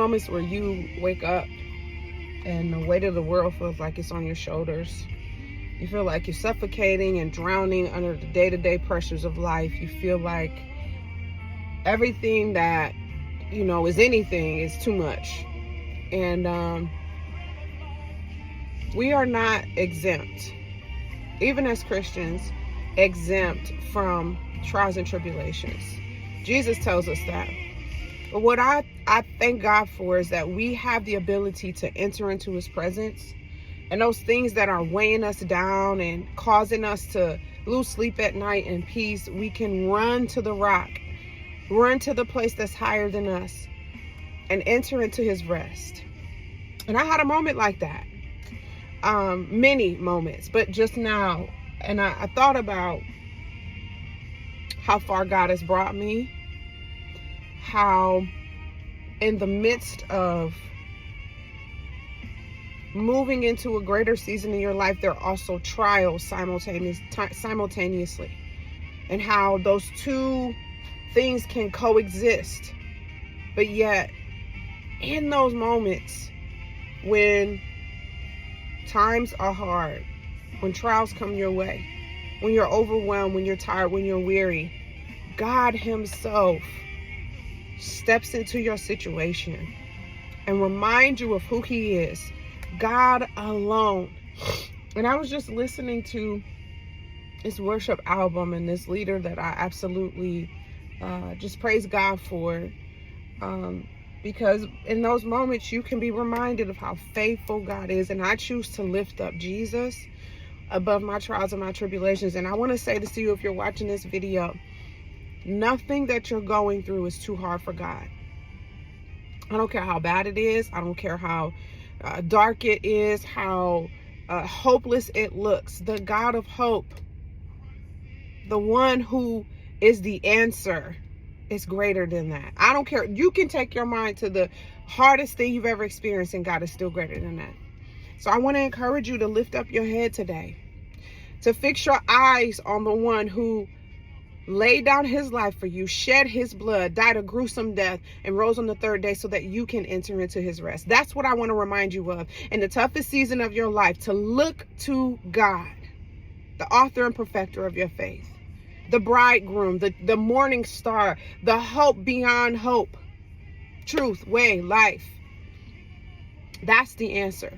moments where you wake up and the weight of the world feels like it's on your shoulders. You feel like you're suffocating and drowning under the day-to-day pressures of life. You feel like everything that, is anything is too much. And we are not exempt, even as Christians, exempt from trials and tribulations. Jesus tells us that. But what I thank God for is that we have the ability to enter into his presence, and those things that are weighing us down and causing us to lose sleep at night and peace, we can run to the rock, run to the place that's higher than us, and enter into his rest. And I had a moment like that. Many moments, but just now, and I thought about how far God has brought me, how in the midst of moving into a greater season in your life, there are also trials simultaneously, and how those two things can coexist. But yet, in those moments when times are hard, when trials come your way, when you're overwhelmed, when you're tired, when you're weary, God himself steps into your situation and reminds you of who he is. God alone. And I was just listening to this worship album and this leader that I absolutely just praise God for, because in those moments you can be reminded of how faithful God is. And I choose to lift up Jesus above my trials and my tribulations. And I want to say this to you, if you're watching this video, nothing that you're going through is too hard for God. I don't care how bad it is. I don't care how dark it is, how hopeless it looks. The God of hope, the one who is the answer, is greater than that. I don't care. You can take your mind to the hardest thing you've ever experienced, and God is still greater than that. So I want to encourage you to lift up your head today, to fix your eyes on the one who laid down his life for you, shed his blood, died a gruesome death, and rose on the third day so that you can enter into his rest. That's what I want to remind you of in the toughest season of your life, to look to God, the author and perfecter of your faith, the bridegroom, the morning star, the hope beyond hope, truth, way, life. That's the answer.